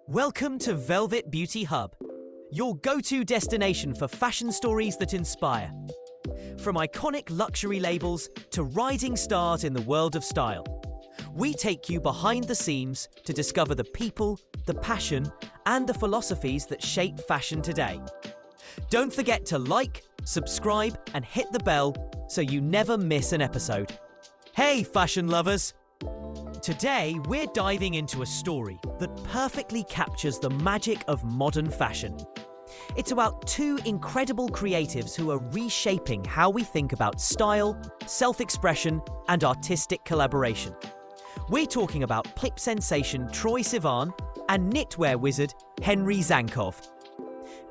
Welcome to Velvet Beauty Hub, your go-to destination for fashion stories that inspire. From iconic luxury labels to rising stars in the world of style, we take you behind the scenes to discover the people, the passion, and the philosophies that shape fashion today. Don't forget to like, subscribe, and hit the bell so you never miss an episode. Hey, fashion lovers! Today, we're diving into a story that perfectly captures the magic of modern fashion. It's about two incredible creatives who are reshaping how we think about style, self-expression, and artistic collaboration. We're talking about pop sensation Troye Sivan and knitwear wizard Henry Zankov.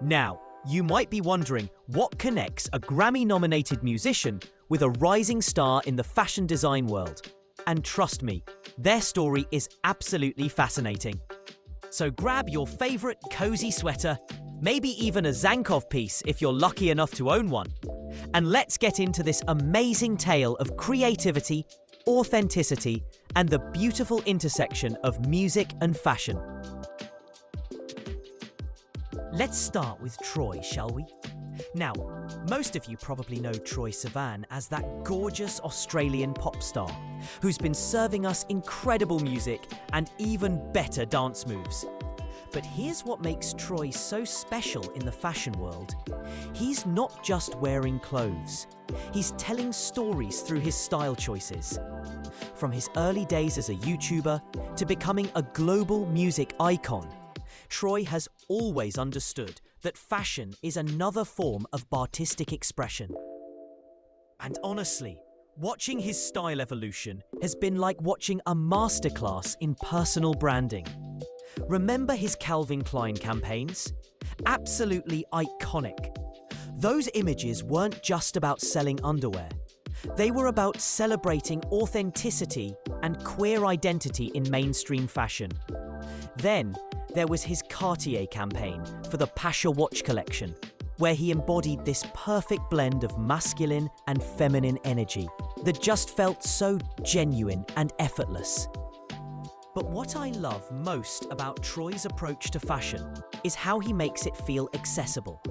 Now, you might be wondering what connects a Grammy-nominated musician with a rising star in the fashion design world. And trust me, their story is absolutely fascinating. So grab your favorite cozy sweater, maybe even a Zankov piece if you're lucky enough to own one, and let's get into this amazing tale of creativity, authenticity, and the beautiful intersection of music and fashion. Let's start with Troye, shall we? Now, most of you probably know Troye Sivan as that gorgeous Australian pop star who's been serving us incredible music and even better dance moves. But here's what makes Troye so special in the fashion world. He's not just wearing clothes. He's telling stories through his style choices. From his early days as a YouTuber to becoming a global music icon, Troye has always understood that fashion is another form of artistic expression. And honestly, watching his style evolution has been like watching a masterclass in personal branding. Remember his Calvin Klein campaigns? Absolutely iconic. Those images weren't just about selling underwear. They were about celebrating authenticity and queer identity in mainstream fashion. Then, there was his Cartier campaign for the Pasha watch collection, where he embodied this perfect blend of masculine and feminine energy that just felt so genuine and effortless. But what I love most about Troye's approach to fashion is how he makes it feel accessible.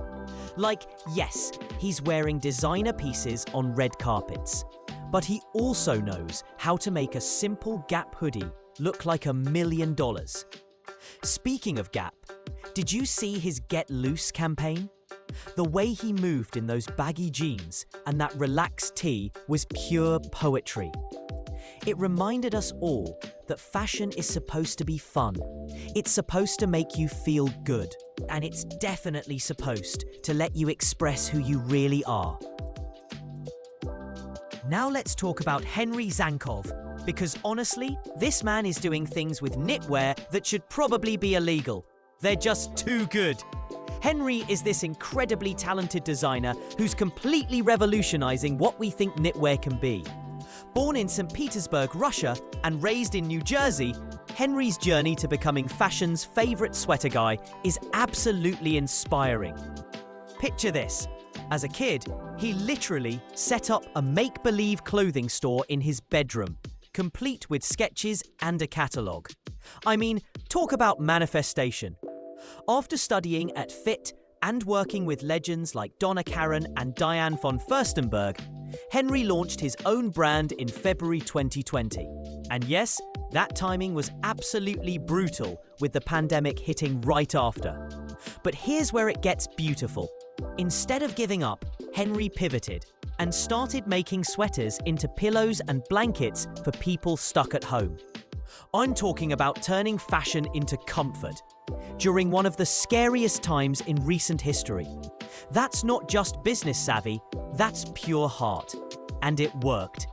Like, yes, he's wearing designer pieces on red carpets, but he also knows how to make a simple Gap hoodie look like $1 million. Speaking of Gap, did you see his Get Loose campaign? The way he moved in those baggy jeans and that relaxed tee was pure poetry. It reminded us all that fashion is supposed to be fun. It's supposed to make you feel good, and it's definitely supposed to let you express who you really are. Now let's talk about Henry Zankov, because honestly, this man is doing things with knitwear that should probably be illegal. They're just too good. Henry is this incredibly talented designer who's completely revolutionizing what we think knitwear can be. Born in St. Petersburg, Russia, and raised in New Jersey, Henry's journey to becoming fashion's favorite sweater guy is absolutely inspiring. Picture this. As a kid, he literally set up a make-believe clothing store in his bedroom, complete with sketches and a catalogue. I mean, talk about manifestation. After studying at FIT and working with legends like Donna Karan and Diane von Furstenberg, Henry launched his own brand in February 2020. And yes, that timing was absolutely brutal, with the pandemic hitting right after. But here's where it gets beautiful. Instead of giving up, Henry pivoted and started making sweaters into pillows and blankets for people stuck at home. I'm talking about turning fashion into comfort during one of the scariest times in recent history. That's not just business savvy, that's pure heart. And it worked.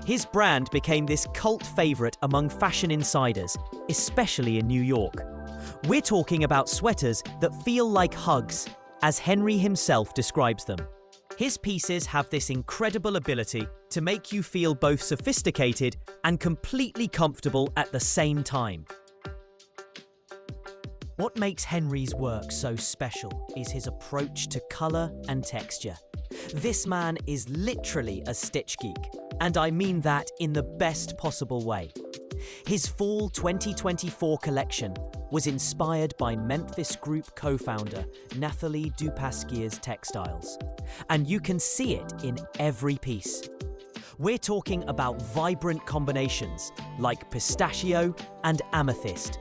His brand became this cult favorite among fashion insiders, especially in New York. We're talking about sweaters that feel like hugs, as Henry himself describes them. His pieces have this incredible ability to make you feel both sophisticated and completely comfortable at the same time. What makes Henry's work so special is his approach to colour and texture. This man is literally a stitch geek, and I mean that in the best possible way. His fall 2024 collection was inspired by Memphis Group co-founder Nathalie Dupasquier's textiles. And you can see it in every piece. We're talking about vibrant combinations like pistachio and amethyst,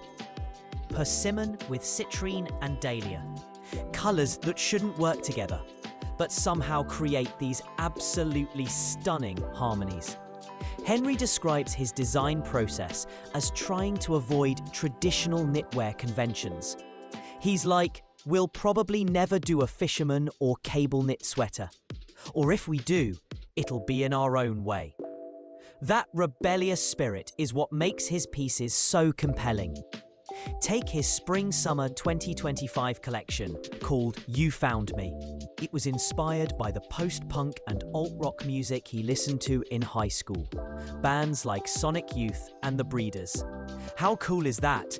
persimmon with citrine and dahlia, colours that shouldn't work together, but somehow create these absolutely stunning harmonies. Henry describes his design process as trying to avoid traditional knitwear conventions. He's like, we'll probably never do a fisherman or cable knit sweater. Or if we do, it'll be in our own way. That rebellious spirit is what makes his pieces so compelling. Take his Spring-Summer 2025 collection called You Found Me. It was inspired by the post-punk and alt-rock music he listened to in high school, bands like Sonic Youth and The Breeders. How cool is that?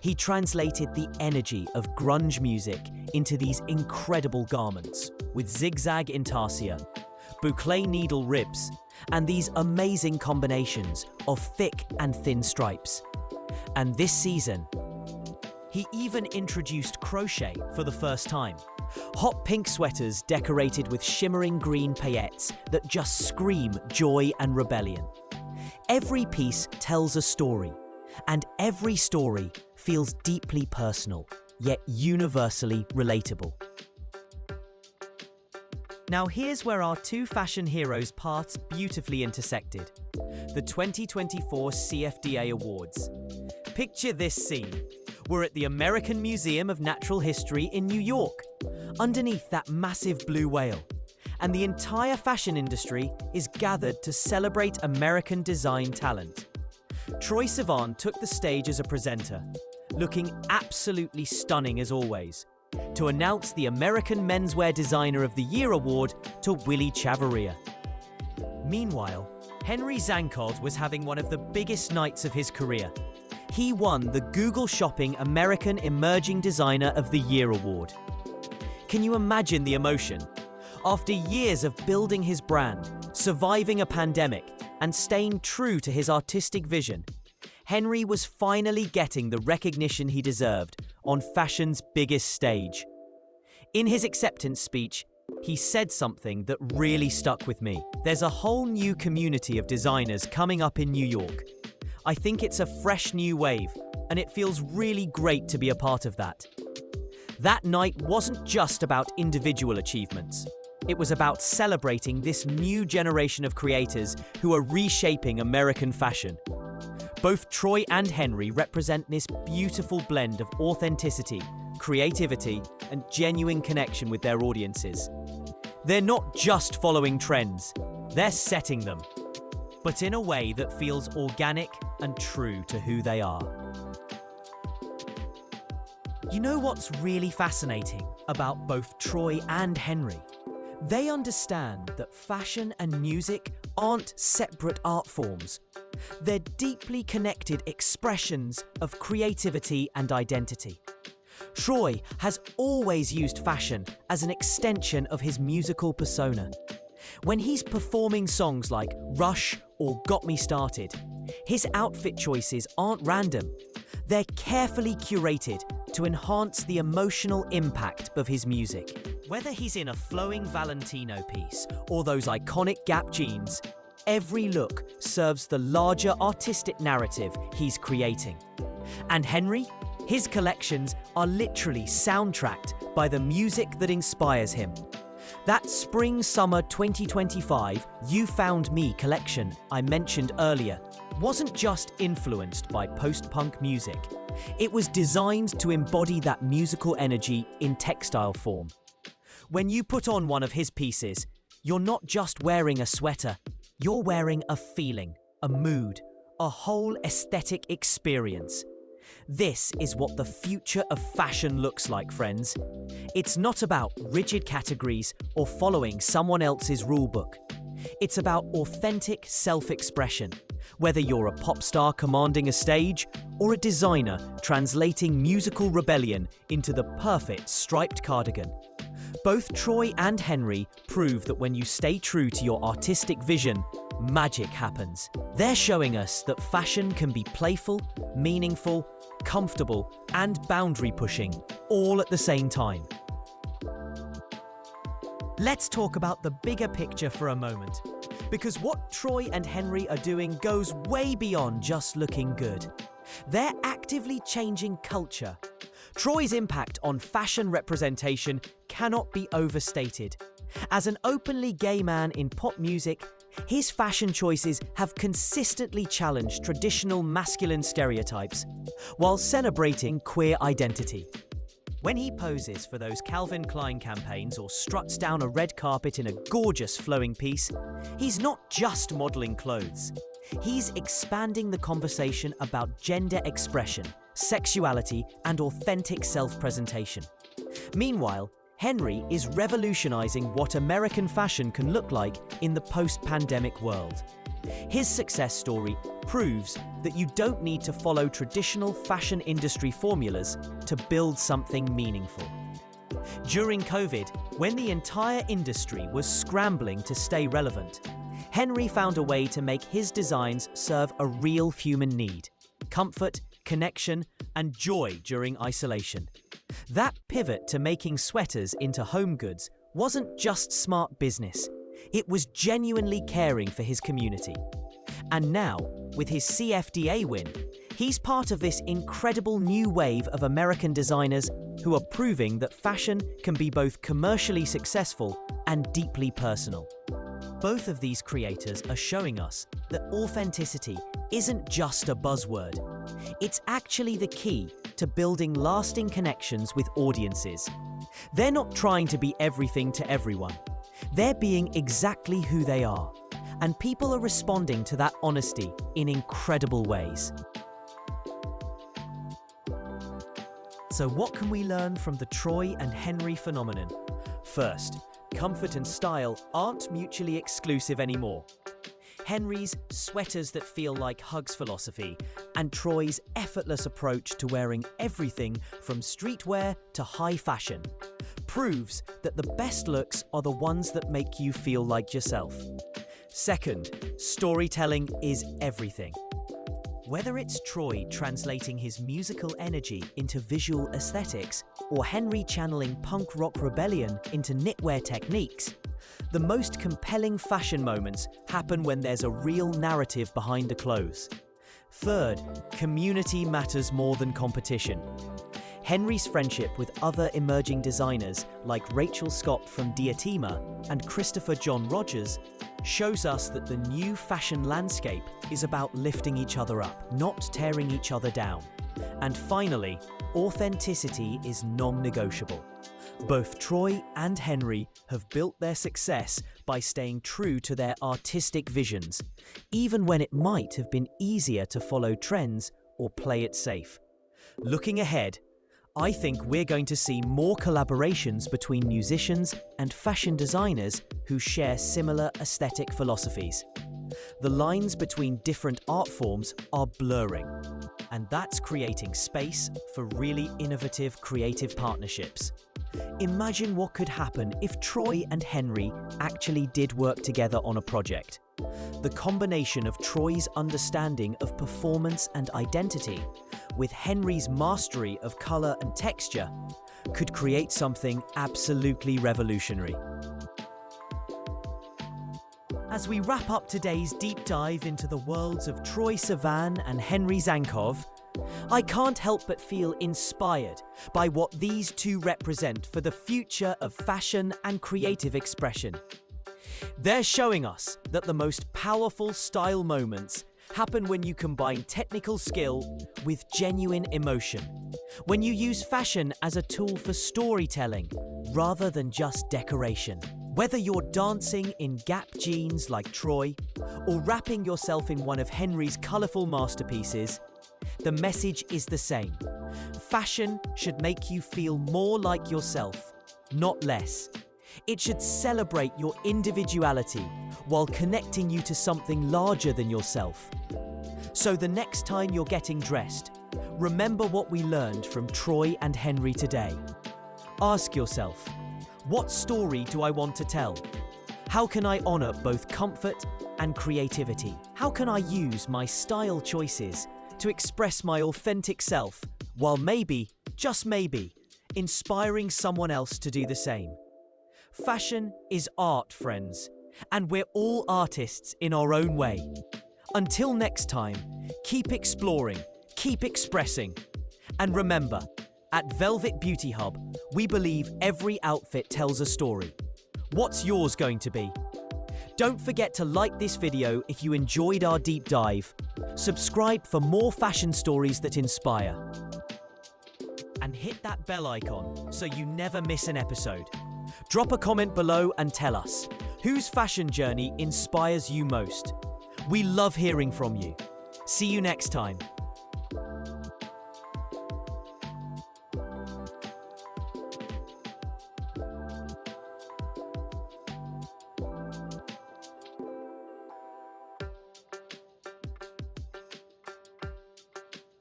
He translated the energy of grunge music into these incredible garments with zigzag intarsia, boucle needle ribs, and these amazing combinations of thick and thin stripes. And this season, he even introduced crochet for the first time. Hot pink sweaters decorated with shimmering green paillettes that just scream joy and rebellion. Every piece tells a story, and every story feels deeply personal, yet universally relatable. Now here's where our two fashion heroes' paths beautifully intersected. The 2024 CFDA Awards. Picture this scene. We're at the American Museum of Natural History in New York, underneath that massive blue whale, and the entire fashion industry is gathered to celebrate American design talent. Troye Sivan took the stage as a presenter, looking absolutely stunning as always, to announce the American Menswear Designer of the Year award to Willy Chavarria. Meanwhile, Henry Zankov was having one of the biggest nights of his career. He won the Google Shopping American Emerging Designer of the Year award. Can you imagine the emotion? After years of building his brand, surviving a pandemic, and staying true to his artistic vision, Henry was finally getting the recognition he deserved on fashion's biggest stage. In his acceptance speech, he said something that really stuck with me. There's a whole new community of designers coming up in New York. I think it's a fresh new wave, and it feels really great to be a part of that. That night wasn't just about individual achievements. It was about celebrating this new generation of creators who are reshaping American fashion. Both Troye and Henry represent this beautiful blend of authenticity, creativity, and genuine connection with their audiences. They're not just following trends, they're setting them, but in a way that feels organic and true to who they are. You know what's really fascinating about both Troye and Henry? They understand that fashion and music aren't separate art forms. They're deeply connected expressions of creativity and identity. Troye has always used fashion as an extension of his musical persona. When he's performing songs like Rush or Got Me Started, his outfit choices aren't random. They're carefully curated to enhance the emotional impact of his music. Whether he's in a flowing Valentino piece or those iconic Gap jeans, every look serves the larger artistic narrative he's creating. And Henry? His collections are literally soundtracked by the music that inspires him. That Spring-Summer 2025 You Found Me collection I mentioned earlier wasn't just influenced by post-punk music. It was designed to embody that musical energy in textile form. When you put on one of his pieces, you're not just wearing a sweater, you're wearing a feeling, a mood, a whole aesthetic experience. This is what the future of fashion looks like, friends. It's not about rigid categories or following someone else's rulebook. It's about authentic self-expression, whether you're a pop star commanding a stage or a designer translating musical rebellion into the perfect striped cardigan. Both Troye and Henry prove that when you stay true to your artistic vision, magic happens. They're showing us that fashion can be playful, meaningful, comfortable, and boundary-pushing, all at the same time. Let's talk about the bigger picture for a moment, because what Troye and Henry are doing goes way beyond just looking good. They're actively changing culture. Troye's impact on fashion representation cannot be overstated. As an openly gay man in pop music, his fashion choices have consistently challenged traditional masculine stereotypes, while celebrating queer identity. When he poses for those Calvin Klein campaigns or struts down a red carpet in a gorgeous flowing piece, he's not just modeling clothes. He's expanding the conversation about gender expression, sexuality, and authentic self-presentation. Meanwhile, Henry is revolutionizing what American fashion can look like in the post-pandemic world. His success story proves that you don't need to follow traditional fashion industry formulas to build something meaningful. During COVID, when the entire industry was scrambling to stay relevant, Henry found a way to make his designs serve a real human need: comfort, connection, and joy during isolation. That pivot to making sweaters into home goods wasn't just smart business, it was genuinely caring for his community. And now, with his CFDA win, he's part of this incredible new wave of American designers who are proving that fashion can be both commercially successful and deeply personal. Both of these creators are showing us that authenticity isn't just a buzzword. It's actually the key to building lasting connections with audiences. They're not trying to be everything to everyone. They're being exactly who they are, and people are responding to that honesty in incredible ways. So what can we learn from the Troye and Henry phenomenon? First, comfort and style aren't mutually exclusive anymore. Henry's sweaters that feel like hugs philosophy and Troye's effortless approach to wearing everything from streetwear to high fashion proves that the best looks are the ones that make you feel like yourself. Second, storytelling is everything. Whether it's Troye translating his musical energy into visual aesthetics or Henry channeling punk rock rebellion into knitwear techniques, the most compelling fashion moments happen when there's a real narrative behind the clothes. Third, community matters more than competition. Henry's friendship with other emerging designers like Rachel Scott from Diotima and Christopher John Rogers shows us that the new fashion landscape is about lifting each other up, not tearing each other down. And finally, authenticity is non-negotiable. Both Troye and Henry have built their success by staying true to their artistic visions, even when it might have been easier to follow trends or play it safe. Looking ahead, I think we're going to see more collaborations between musicians and fashion designers who share similar aesthetic philosophies. The lines between different art forms are blurring, and that's creating space for really innovative creative partnerships. Imagine what could happen if Troye and Henry actually did work together on a project. The combination of Troye's understanding of performance and identity with Henry's mastery of color and texture could create something absolutely revolutionary. As we wrap up today's deep dive into the worlds of Troye Sivan and Henry Zankov, I can't help but feel inspired by what these two represent for the future of fashion and creative expression. They're showing us that the most powerful style moments happen when you combine technical skill with genuine emotion, when you use fashion as a tool for storytelling rather than just decoration. Whether you're dancing in Gap jeans like Troye or wrapping yourself in one of Henry's colourful masterpieces, the message is the same. Fashion should make you feel more like yourself, not less. It should celebrate your individuality while connecting you to something larger than yourself. So the next time you're getting dressed, remember what we learned from Troye and Henry today. Ask yourself, What story do I want to tell? How can I honor both comfort and creativity? How can I use my style choices to express my authentic self while maybe, just maybe, inspiring someone else to do the same? Fashion is art, friends, and we're all artists in our own way. Until next time, keep exploring, keep expressing, and remember, at Velvet Beauty Hub, we believe every outfit tells a story. What's yours going to be? Don't forget to like this video if you enjoyed our deep dive. Subscribe for more fashion stories that inspire. And hit that bell icon so you never miss an episode. Drop a comment below and tell us, whose fashion journey inspires you most? We love hearing from you. See you next time.